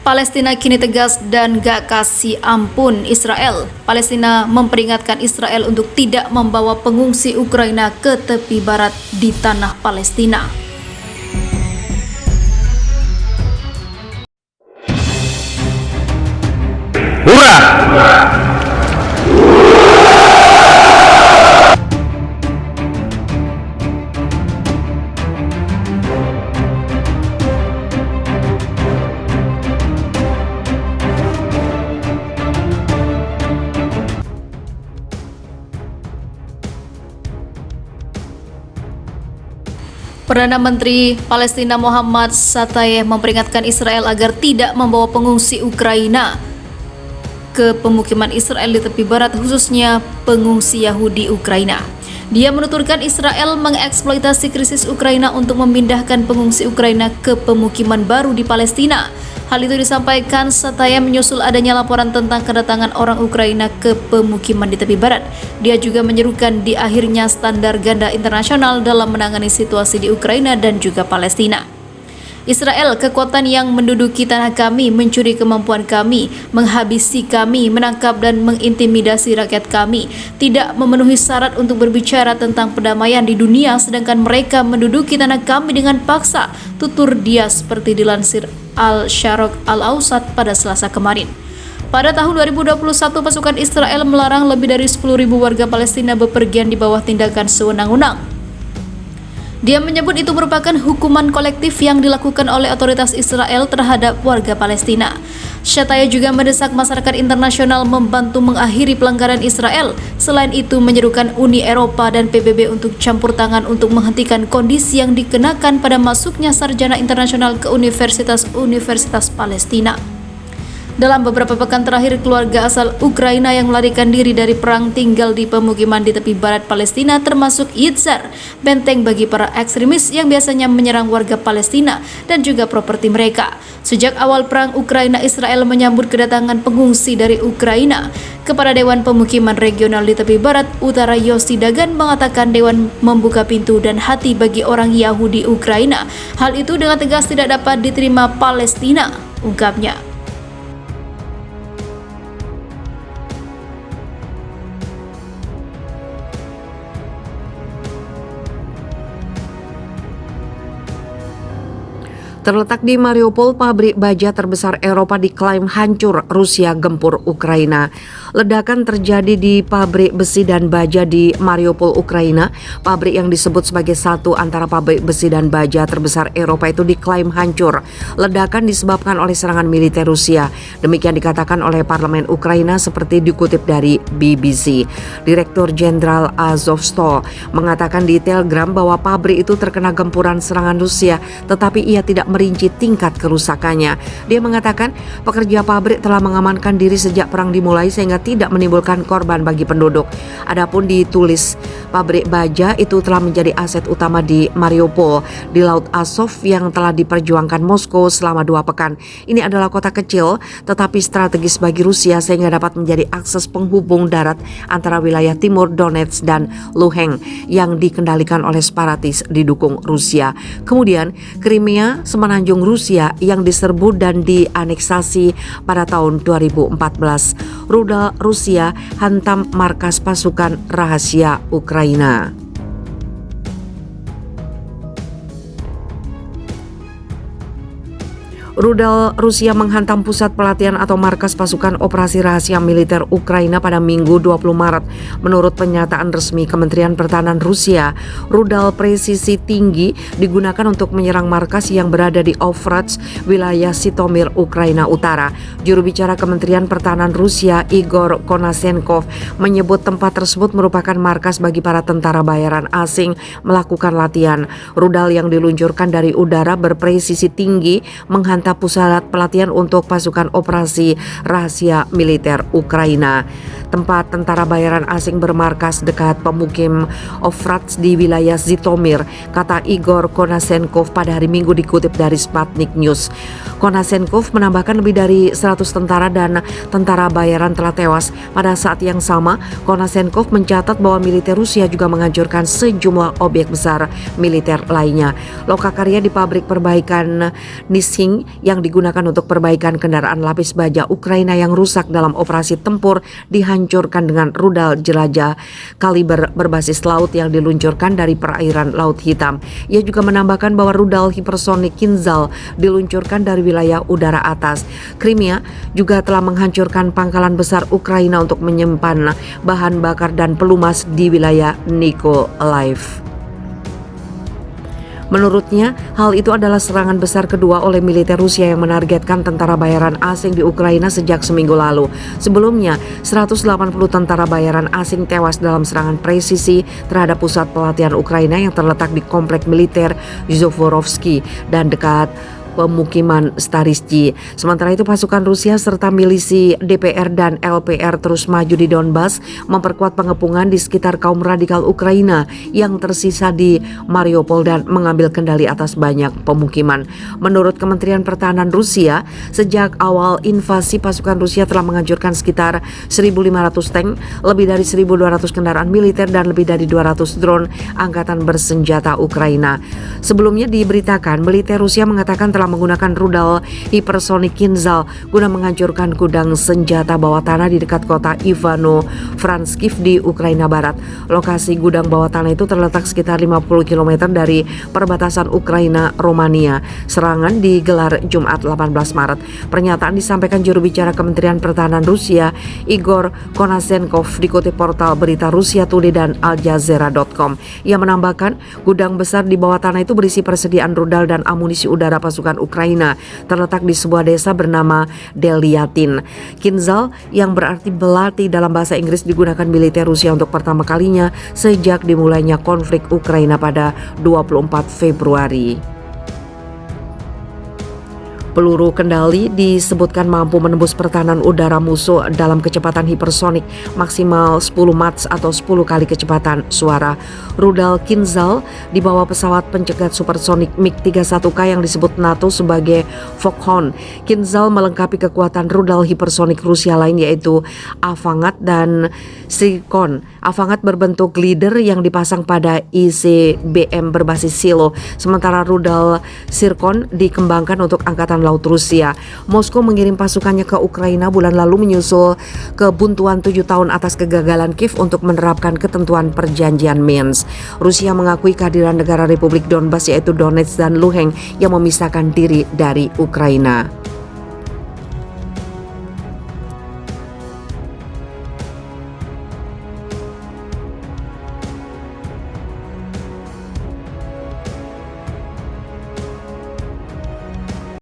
Palestina kini tegas dan gak kasih ampun Israel. Palestina memperingatkan Israel untuk tidak membawa pengungsi Ukraina ke tepi barat di tanah Palestina. Hurrah! Perdana Menteri Palestina Muhammad Shtayyeh memperingatkan Israel agar tidak membawa pengungsi Ukraina ke pemukiman Israel di tepi barat, khususnya pengungsi Yahudi Ukraina. Dia menuturkan Israel mengeksploitasi krisis Ukraina untuk memindahkan pengungsi Ukraina ke pemukiman baru di Palestina. Hal itu disampaikan Shtayyeh menyusul adanya laporan tentang kedatangan orang Ukraina ke pemukiman di tepi barat. Dia juga menyerukan di akhirnya standar ganda internasional dalam menangani situasi di Ukraina dan juga Palestina. Israel, kekuatan yang menduduki tanah kami, mencuri kemampuan kami, menghabisi kami, menangkap dan mengintimidasi rakyat kami, tidak memenuhi syarat untuk berbicara tentang perdamaian di dunia, sedangkan mereka menduduki tanah kami dengan paksa, tutur dia seperti dilansir Al-Sharq Al-Awsat pada Selasa kemarin. Pada tahun 2021, pasukan Israel melarang lebih dari 10.000 warga Palestina bepergian di bawah tindakan sewenang-wenang. Dia menyebut itu merupakan hukuman kolektif yang dilakukan oleh otoritas Israel terhadap warga Palestina. Shtayyeh juga mendesak masyarakat internasional membantu mengakhiri pelanggaran Israel. Selain itu, menyerukan Uni Eropa dan PBB untuk campur tangan untuk menghentikan kondisi yang dikenakan pada masuknya sarjana internasional ke universitas Palestina. Dalam beberapa pekan terakhir, keluarga asal Ukraina yang melarikan diri dari perang tinggal di pemukiman di tepi barat Palestina, termasuk Yitzhar, benteng bagi para ekstremis yang biasanya menyerang warga Palestina dan juga properti mereka. Sejak awal perang Ukraina, Israel menyambut kedatangan pengungsi dari Ukraina. Kepada Dewan Pemukiman Regional di tepi barat utara, Yossi Dagan mengatakan Dewan membuka pintu dan hati bagi orang Yahudi Ukraina. Hal itu dengan tegas tidak dapat diterima Palestina, ungkapnya. Terletak di Mariupol, pabrik baja terbesar Eropa diklaim hancur Rusia gempur Ukraina. Ledakan terjadi di pabrik besi dan baja di Mariupol, Ukraina. Pabrik yang disebut sebagai satu antara pabrik besi dan baja terbesar Eropa itu diklaim hancur. Ledakan disebabkan oleh serangan militer Rusia. Demikian dikatakan oleh parlemen Ukraina seperti dikutip dari BBC. Direktur Jenderal Azovstal mengatakan di Telegram bahwa pabrik itu terkena gempuran serangan Rusia, tetapi ia tidak merinci tingkat kerusakannya. Dia mengatakan pekerja pabrik telah mengamankan diri sejak perang dimulai sehingga tidak menimbulkan korban bagi penduduk. Adapun ditulis pabrik baja itu telah menjadi aset utama di Mariupol di Laut Azov yang telah diperjuangkan Moskow selama 2 pekan. Ini adalah kota kecil tetapi strategis bagi Rusia sehingga dapat menjadi akses penghubung darat antara wilayah timur Donetsk dan Luhansk yang dikendalikan oleh separatis didukung Rusia. Kemudian Crimea, semenanjung Rusia yang diserbu dan dianeksasi pada tahun 2014. Rudal Rusia hantam markas pasukan rahasia Ukraina. Rudal Rusia menghantam pusat pelatihan atau markas pasukan operasi rahasia militer Ukraina pada Minggu 20 Maret. Menurut pernyataan resmi Kementerian Pertahanan Rusia, rudal presisi tinggi digunakan untuk menyerang markas yang berada di Ovratsk, wilayah Zhytomyr, Ukraina Utara. Juru bicara Kementerian Pertahanan Rusia, Igor Konasenkov, menyebut tempat tersebut merupakan markas bagi para tentara bayaran asing melakukan latihan. Rudal yang diluncurkan dari udara berpresisi tinggi menghantam pusat pelatihan untuk pasukan operasi rahasia militer Ukraina. Tempat tentara bayaran asing bermarkas dekat pemukim Ovratsk di wilayah Zhytomyr, kata Igor Konasenkov pada hari Minggu dikutip dari Sputnik News. Konasenkov menambahkan lebih dari 100 tentara dan tentara bayaran telah tewas. Pada saat yang sama, Konasenkov mencatat bahwa militer Rusia juga menghancurkan sejumlah objek besar militer lainnya. Lokakarya di pabrik perbaikan Nizhny yang digunakan untuk perbaikan kendaraan lapis baja Ukraina yang rusak dalam operasi tempur dihancurkan dengan rudal jelajah kaliber berbasis laut yang diluncurkan dari perairan Laut Hitam. Ia juga menambahkan bahwa rudal hipersonik Kinzhal diluncurkan dari wilayah udara atas. Crimea juga telah menghancurkan pangkalan besar Ukraina untuk menyimpan bahan bakar dan pelumas di wilayah Mykolaiv. Menurutnya, hal itu adalah serangan besar kedua oleh militer Rusia yang menargetkan tentara bayaran asing di Ukraina sejak seminggu lalu. Sebelumnya, 180 tentara bayaran asing tewas dalam serangan presisi terhadap pusat pelatihan Ukraina yang terletak di komplek militer Zhovorovsky dan dekat pemukiman Starisky. Sementara itu pasukan Rusia serta milisi DPR dan LPR terus maju di Donbas, memperkuat pengepungan di sekitar kaum radikal Ukraina yang tersisa di Mariupol dan mengambil kendali atas banyak pemukiman. Menurut Kementerian Pertahanan Rusia, sejak awal invasi pasukan Rusia telah menghancurkan sekitar 1.500 tank, lebih dari 1.200 kendaraan militer dan lebih dari 200 drone angkatan bersenjata Ukraina. Sebelumnya diberitakan militer Rusia mengatakan telah menggunakan rudal hipersonik Kinzhal guna menghancurkan gudang senjata bawah tanah di dekat kota Ivano-Frankivsk di Ukraina Barat. Lokasi gudang bawah tanah itu terletak sekitar 50 km dari perbatasan Ukraina-Romania. Serangan digelar Jumat 18 Maret. Pernyataan disampaikan juru bicara Kementerian Pertahanan Rusia, Igor Konashenkov, dikutip portal berita Rusia Today dan Aljazeera.com. Ia menambahkan, gudang besar di bawah tanah itu berisi persediaan rudal dan amunisi udara pasukan Ukraina, terletak di sebuah desa bernama Delyatin. Kinzhal yang berarti belati dalam bahasa Inggris digunakan militer Rusia untuk pertama kalinya sejak dimulainya konflik Ukraina pada 24 Februari. Peluru kendali disebutkan mampu menembus pertahanan udara musuh dalam kecepatan hipersonik maksimal 10 Mach atau 10 kali kecepatan suara. Rudal Kinzhal dibawa pesawat pencegat supersonik MiG-31K yang disebut NATO sebagai Foghorn. Kinzhal melengkapi kekuatan rudal hipersonik Rusia lain yaitu Avangat dan Sirkon. Avangat berbentuk glider yang dipasang pada ICBM berbasis silo, sementara rudal Sirkon dikembangkan untuk angkatan laut Rusia. Moskow mengirim pasukannya ke Ukraina bulan lalu menyusul kebuntuan 7 tahun atas kegagalan Kiev untuk menerapkan ketentuan perjanjian Minsk. Rusia mengakui kehadiran negara Republik Donbas yaitu Donetsk dan Luhansk yang memisahkan diri dari Ukraina.